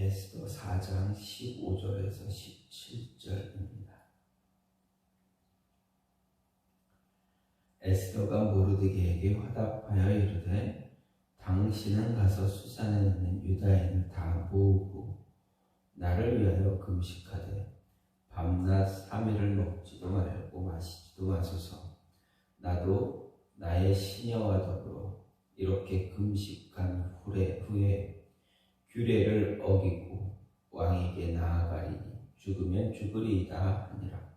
에스더 4장 15절에서 17절입니다. 에스더가 모르드게에게 화답하여 이르되 당신은 가서 수산에 있는 유다인을 다 모으고 나를 위하여 금식하되 밤낮 3일을 먹지도 말고 마시지도 마소서. 나도 나의 시녀와 더불어 이렇게 금식한 후에 규례를 어기고 왕에게 나아가리니 죽으면 죽으리이다 하니라.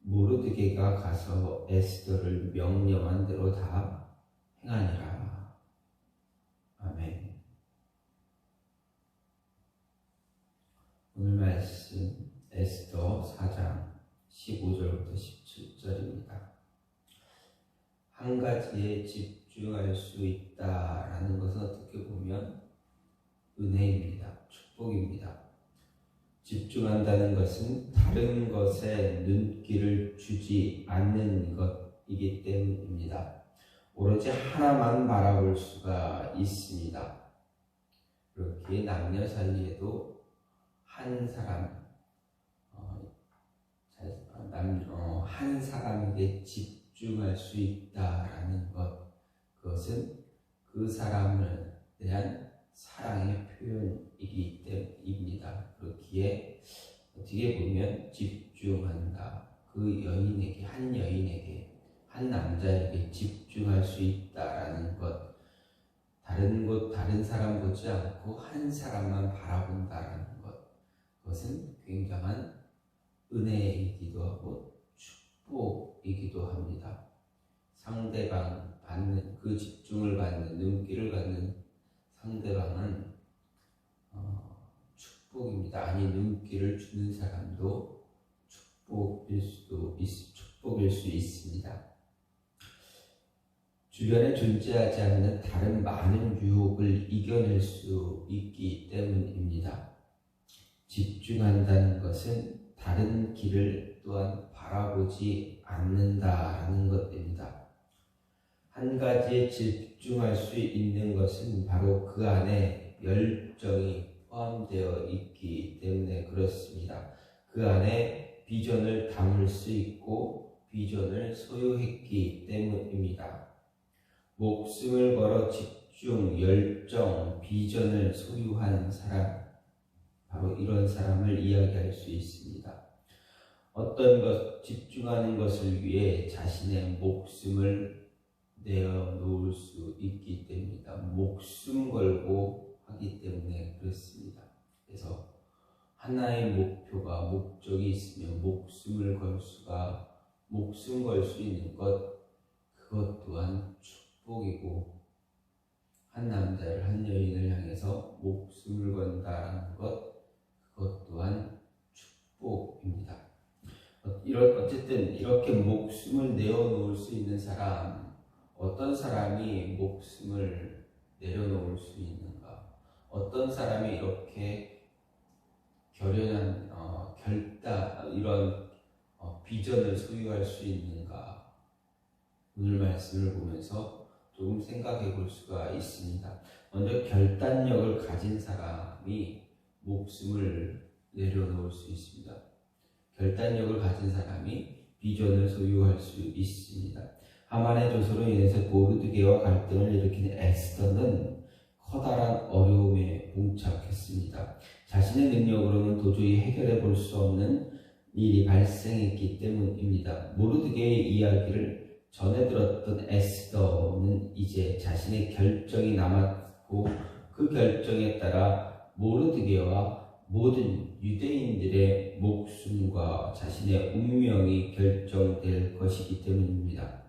모르드게가 가서 에스더를 명령한 대로 다 행하니라. 아멘. 오늘 말씀 에스더 4장 15절부터 17절입니다. 한 가지에 집중할 수 있다라는 것은 어떻게 보면 은혜입니다. 축복입니다. 집중한다는 것은 다른 것에 눈길을 주지 않는 것이기 때문입니다. 오로지 하나만 바라볼 수가 있습니다. 그렇게 남녀 사이에도 한 사람, 한 사람에게 집중할 수 있다라는 것, 그것은 그 사람을 대한 사랑의 표현이기 때문입니다. 그렇기에 어떻게 보면 집중한다. 그 여인에게, 한 남자에게 집중할 수 있다라는 것, 다른 사람 보지 않고 한 사람만 바라본다라는 것, 그것은 굉장한 은혜이기도 하고 축복이기도 합니다. 상대방 받는, 그 집중을 받는, 눈길을 받는 상대방은 축복입니다. 아니, 눈길을 주는 사람도 축복일 수 있습니다. 주변에 존재하지 않는 다른 많은 유혹을 이겨낼 수 있기 때문입니다. 집중한다는 것은 다른 길을 또한 바라보지 않는다라는 것입니다. 한 가지에 집중할 수 있는 것은 바로 그 안에 열정이 포함되어 있기 때문에 그렇습니다. 그 안에 비전을 담을 수 있고 비전을 소유했기 때문입니다. 목숨을 걸어 집중, 열정, 비전을 소유한 사람, 바로 이런 사람을 이야기할 수 있습니다. 어떤 것, 집중하는 것을 위해 자신의 목숨을 내어놓을 수 있기 때문입니다. 목숨 걸고 하기 때문에 그렇습니다. 그래서 하나의 목표가, 목적이 있으면 목숨 걸 수 있는 것, 그것 또한 축복이고, 한 남자를, 한 여인을 향해서 목숨을 건다는 것, 그것 또한 축복입니다. 어쨌든 이렇게 목숨을 내어놓을 수 있는 사람, 어떤 사람이 목숨을 내려놓을 수 있는가? 어떤 사람이 이렇게 결연한 이런 비전을 소유할 수 있는가? 오늘 말씀을 보면서 조금 생각해 볼 수가 있습니다. 먼저 결단력을 가진 사람이 목숨을 내려놓을 수 있습니다. 결단력을 가진 사람이 비전을 소유할 수 있습니다. 하만의 조소로 인해서 모르드게와 갈등을 일으킨 에스더는 커다란 어려움에 봉착했습니다. 자신의 능력으로는 도저히 해결해 볼 수 없는 일이 발생했기 때문입니다. 모르드게의 이야기를 전해 들었던 에스더는 이제 자신의 결정이 남았고, 그 결정에 따라 모르드게와 모든 유대인들의 목숨과 자신의 운명이 결정될 것이기 때문입니다.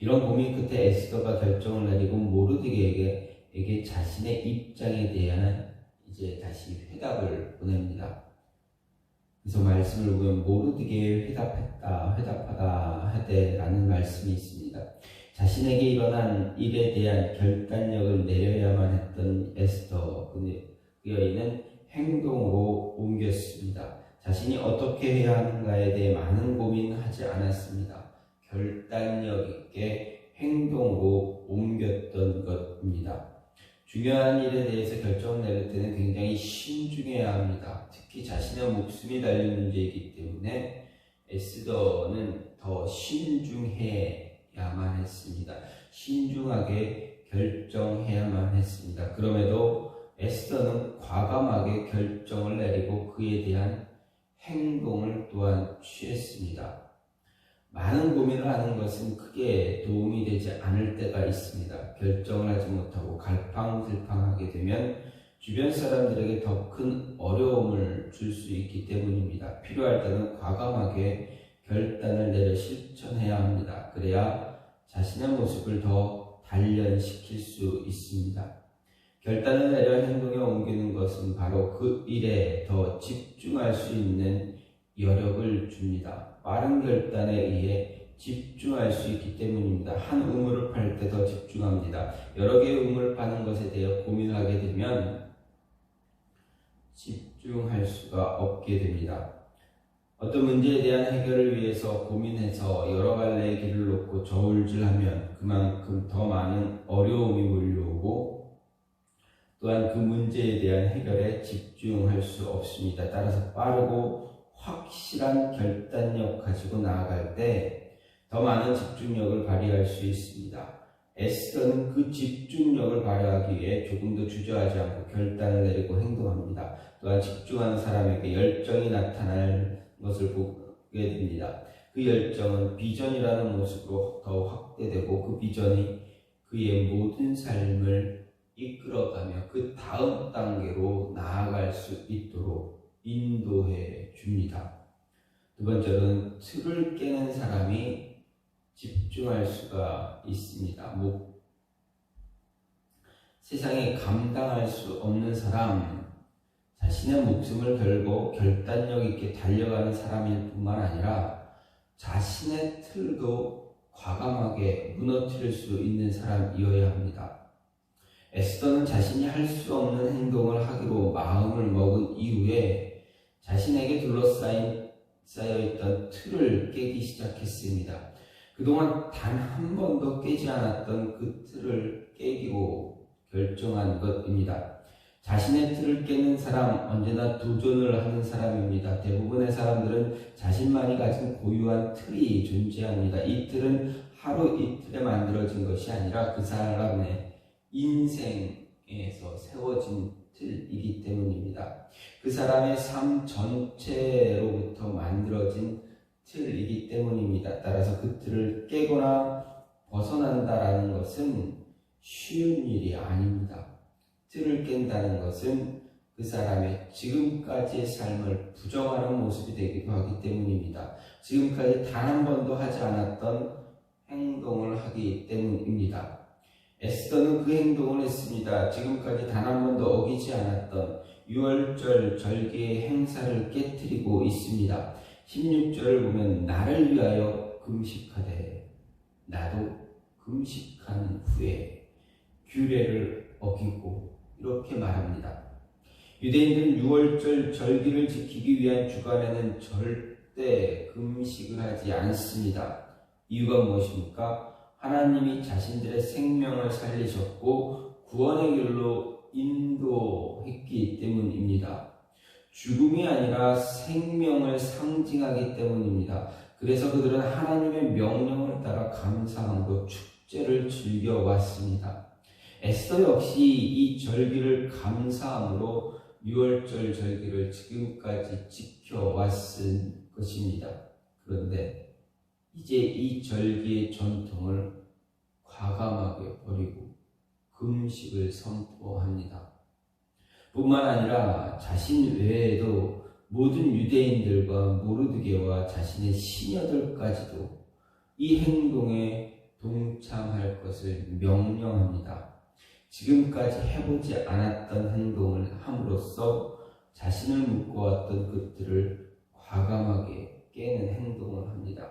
이런 고민 끝에 에스더가 결정을 내리고 모르드게에게 자신의 입장에 대한 이제 다시 회답을 보냅니다. 그래서 말씀을 보면 모르드게에 회답하다 하되라는 말씀이 있습니다. 자신에게 일어난 일에 대한 결단력을 내려야만 했던 에스더, 그 여인은 행동으로 옮겼습니다. 자신이 어떻게 해야 하는가에 대해 많은 고민하지 않았습니다. 결단력 있게 행동으로 옮겼던 것입니다. 중요한 일에 대해서 결정을 내릴 때는 굉장히 합니다. 특히 자신의 목숨이 달린 문제이기 때문에 에스더는 더 신중해야만 했습니다. 신중하게 결정해야만 했습니다. 그럼에도 에스더는 과감하게 결정을 내리고 그에 대한 행동을 또한 취했습니다. 많은 고민을 하는 것은 크게 도움이 되지 않을 때가 있습니다. 결정을 하지 못하고 갈팡질팡하게 되면 주변 사람들에게 더 큰 어려움을 줄 수 있기 때문입니다. 필요할 때는 과감하게 결단을 내려 실천해야 합니다. 그래야 자신의 모습을 더 단련시킬 수 있습니다. 결단을 내려 행동에 옮기는 것은 바로 그 일에 더 집중할 수 있는 여력을 줍니다. 빠른 결단에 의해 집중할 수 있기 때문입니다. 한 우물을 팔 때 더 집중합니다. 여러 개의 우물을 파는 것에 대해 고민하게 되면 집중할 수가 없게 됩니다. 어떤 문제에 대한 해결을 위해서 고민해서 여러 갈래의 길을 놓고 저울질하면 그만큼 더 많은 어려움이 몰려오고 또한 그 문제에 대한 해결에 집중할 수 없습니다. 따라서 빠르고 확실한 결단력 가지고 나아갈 때 더 많은 집중력을 발휘할 수 있습니다. 에스더는 그 집중력을 발휘하기 위해 조금 더 주저하지 않고 결단을 내리고 행동합니다. 또한 집중하는 사람에게 열정이 나타날 것을 보게 됩니다. 그 열정은 비전이라는 모습으로 더 확대되고 그 비전이 그의 모든 삶을 이끌어가며 그 다음 단계로 나아갈 수 있도록 인도해 줍니다. 두 번째로는 틀을 깨는 사람이 집중할 수가 있습니다. 세상에 감당할 수 없는 사람, 자신의 목숨을 걸고 결단력 있게 달려가는 사람일 뿐만 아니라 자신의 틀도 과감하게 무너뜨릴 수 있는 사람이어야 합니다. 에스더는 자신이 할 수 없는 행동을 하기로 마음을 먹은 이후에 자신에게 쌓여있던 틀을 깨기 시작했습니다. 그동안 단 한 번도 깨지 않았던 그 틀을 깨기로 결정한 것입니다. 자신의 틀을 깨는 사람, 언제나 도전을 하는 사람입니다. 대부분의 사람들은 자신만이 가진 고유한 틀이 존재합니다. 이 틀은 하루 이틀에 만들어진 것이 아니라 그 사람의 인생에서 세워진 틀이기 때문입니다. 그 사람의 삶 전체로부터 만들어진 틀이기 때문입니다. 따라서 그 틀을 깨거나 벗어난다라는 것은 쉬운 일이 아닙니다. 틀을 깬다는 것은 그 사람의 지금까지의 삶을 부정하는 모습이 되기도 하기 때문입니다. 지금까지 단 한 번도 하지 않았던 행동을 하기 때문입니다. 에스더는 그 행동을 했습니다. 지금까지 단 한 번도 어기지 않았던 유월절 절기의 행사를 깨뜨리고 있습니다. 16절을 보면 나를 위하여 금식하되 나도 금식한 후에 규례를 어기고 이렇게 말합니다. 유대인들은 유월절 절기를 지키기 위한 주간에는 절대 금식을 하지 않습니다. 이유가 무엇입니까? 하나님이 자신들의 생명을 살리셨고 구원의 길로 인도했기 때문입니다. 죽음이 아니라 생명을 상징하기 때문입니다. 그래서 그들은 하나님의 명령을 따라 감사함으로 축제를 즐겨왔습니다. 에스더 역시 이 절기를 감사함으로 유월절 절기를 지금까지 지켜왔을 것입니다. 그런데 이제 이 절기의 전통을 과감하게 버리고 금식을 선포합니다. 뿐만 아니라 자신 외에도 모든 유대인들과 모르드게와 자신의 시녀들까지도 이 행동에 동참할 것을 명령합니다. 지금까지 해보지 않았던 행동을 함으로써 자신을 묶어왔던 것들을 과감하게 깨는 행동을 합니다.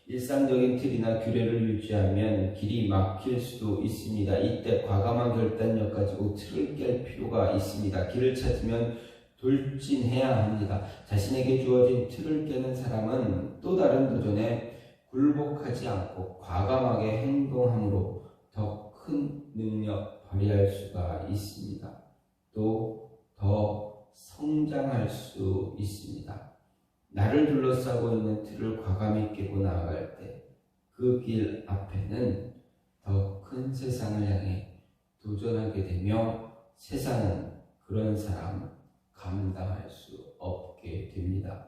일상적인 틀이나 규례를 유지하면 길이 막힐 수도 있습니다. 이때 과감한 결단력 가지고 틀을 깰 필요가 있습니다. 길을 찾으면 돌진해야 합니다. 자신에게 주어진 틀을 깨는 사람은 또 다른 도전에 굴복하지 않고 과감하게 행동함으로 더 큰 능력 발휘할 수가 있습니다. 또 더 성장 감당할 수 있습니다. 나를 둘러싸고 있는 틀을 과감히 깨고 나아갈 때 그 길 앞에는 더 큰 세상을 향해 도전하게 되며 세상은 그런 사람 감당할 수 없게 됩니다.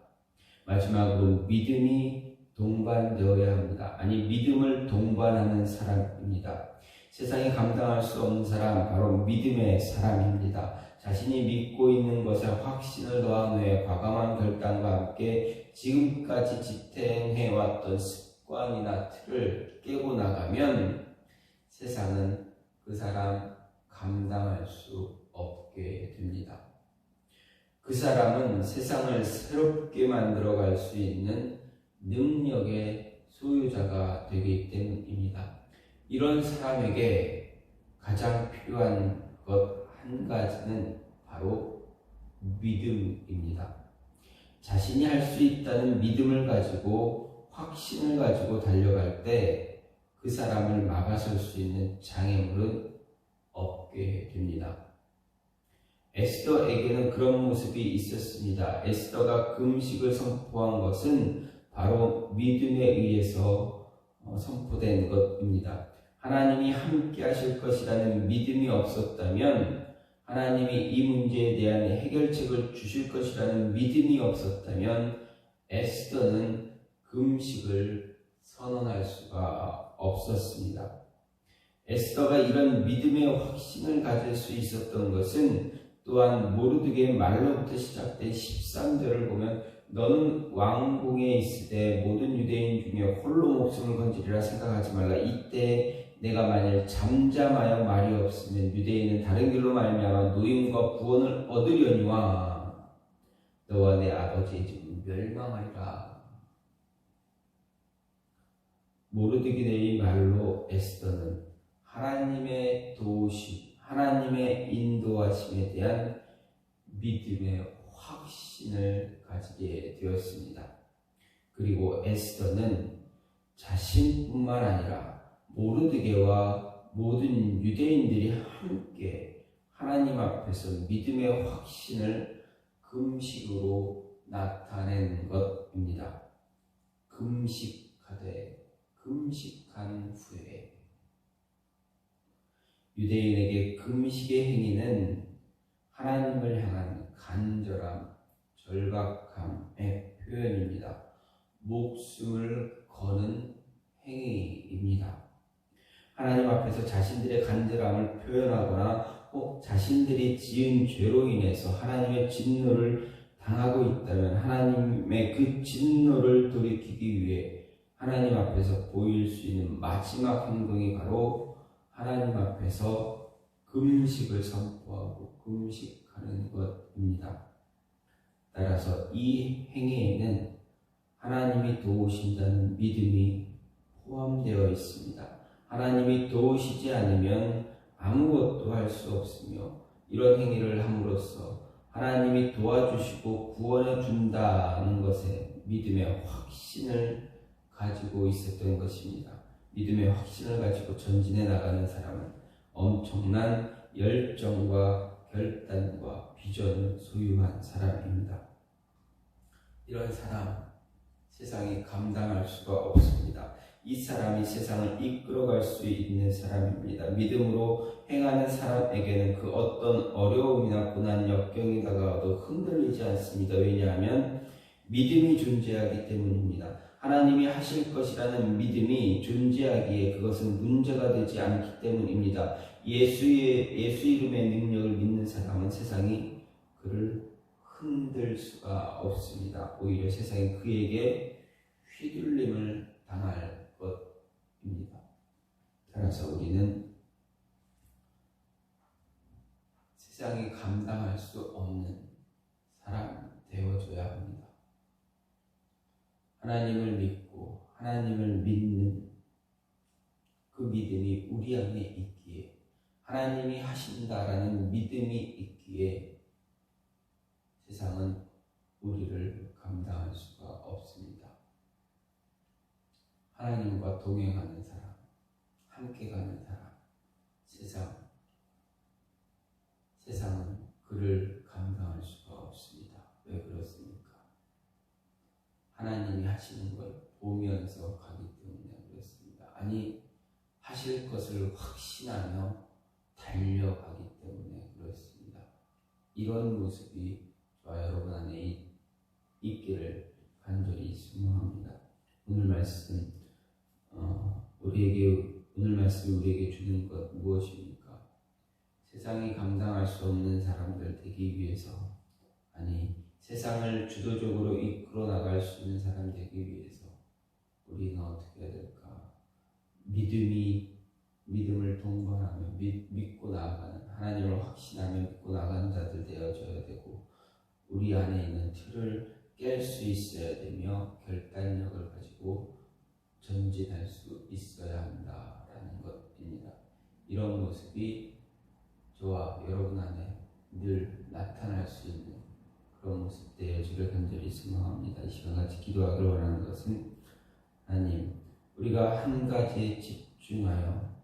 마지막으로 믿음이 동반되어야 합니다. 아니, 믿음을 동반하는 사람입니다. 세상이 감당할 수 없는 사람, 바로 믿음의 사람입니다. 자신이 믿고 있는 것에 확신을 더한 후에 과감한 결단과 함께 지금까지 지탱해왔던 습관이나 틀을 깨고 나가면 세상은 그 사람 감당할 수 없게 됩니다. 그 사람은 세상을 새롭게 만들어갈 수 있는 능력의 소유자가 되기 때문입니다. 이런 사람에게 가장 필요한 것 한 가지는 바로 믿음입니다. 자신이 할 수 있다는 믿음을 가지고 확신을 가지고 달려갈 때 그 사람을 막아설 수 있는 장애물은 없게 됩니다. 에스더에게는 그런 모습이 있었습니다. 에스더가 금식을 선포한 것은 바로 믿음에 의해서 선포된 것입니다. 하나님이 함께 하실 것이라는 믿음이 없었다면, 하나님이 이 문제에 대한 해결책을 주실 것이라는 믿음이 없었다면 에스더는 금식을 선언할 수가 없었습니다. 에스더가 이런 믿음의 확신을 가질 수 있었던 것은 또한 모르드게의 말로부터 시작된 13절을 보면 너는 왕궁에 있을 때 모든 유대인 중에 홀로 목숨을 건지리라 생각하지 말라. 이때 내가 만일 잠잠하여 말이 없으면 유대인은 다른 길로 말미암아 노임과 구원을 얻으려니와 너와 내 아버지의 집은 멸망하리라. 모르드게의 말로 에스더는 하나님의 도우심, 하나님의 인도하심에 대한 믿음의 확신을 가지게 되었습니다. 그리고 에스더는 자신뿐만 아니라 모르드게와 모든 유대인들이 함께 하나님 앞에서 믿음의 확신을 금식으로 나타낸 것입니다. 금식한 후에 유대인에게 금식의 행위는 하나님을 향한 간절함, 절박함의 표현입니다. 목숨을 거는 행위입니다. 하나님 앞에서 자신들의 간절함을 표현하거나 혹 자신들이 지은 죄로 인해서 하나님의 진노를 당하고 있다면 하나님의 그 진노를 돌이키기 위해 하나님 앞에서 보일 수 있는 마지막 행동이 바로 하나님 앞에서 금식을 선포하고 금식하는 것입니다. 따라서 이 행위에는 하나님이 도우신다는 믿음이 포함되어 있습니다. 하나님이 도우시지 않으면 아무것도 할 수 없으며 이런 행위를 함으로써 하나님이 도와주시고 구원해 준다는 것에 믿음의 확신을 가지고 있었던 것입니다. 믿음의 확신을 가지고 전진해 나가는 사람은 엄청난 열정과 결단과 비전을 소유한 사람입니다. 이런 사람, 세상이 감당할 수가 없습니다. 이 사람이 세상을 이끌어갈 수 있는 사람입니다. 믿음으로 행하는 사람에게는 그 어떤 어려움이나 고난, 역경이 다가와도 흔들리지 않습니다. 왜냐하면 믿음이 존재하기 때문입니다. 하나님이 하실 것이라는 믿음이 존재하기에 그것은 문제가 되지 않기 때문입니다. 예수 이름의 능력을 믿는 사람은 세상이 그를 흔들 수가 없습니다. 오히려 세상이 그에게 휘둘림을 당할 것입니다. 따라서 우리는 세상이 감당할 수 없는 사람 되어줘야 합니다. 하나님을 믿고 하나님을 믿는 그 믿음이 우리 안에 있기에, 하나님이 하신다라는 믿음이 있기에 세상은 우리를 감당할 수가 없습니다. 하나님과 동행하는 사람, 함께 가는 사람, 세상은 그를 감당할 수가 없습니다. 하시는 걸 보면서 가기 때문에 그렇습니다. 아니, 하실 것을 확신하며 달려가기 때문에 그렇습니다. 이런 모습이 저와 여러분 안에 있기를 간절히 소망합니다. 오늘 말씀이 우리에게 주는 것 무엇입니까? 세상이 감당할 수 없는 사람들 되기 위해서, 아니 세상을 주도적으로 이끌어 나갈 수 있는 사람 되기 위해서 우리는 어떻게 해야 될까? 믿음을 동반하며 믿고 나아가는, 하나님을 확신하며 믿고 나가는 자들 되어져야 되고, 우리 안에 있는 틀을 깰 수 있어야 되며 결단력을 가지고 전진할 수 있어야 한다라는 것입니다. 이런 모습이 저와 여러분 안에 늘 나타날 수 있는 그런 모습 되어지를 간절히 소망합니다. 이 시간 같이 기도하기를 원하는 것은, 하나님, 우리가 한 가지에 집중하여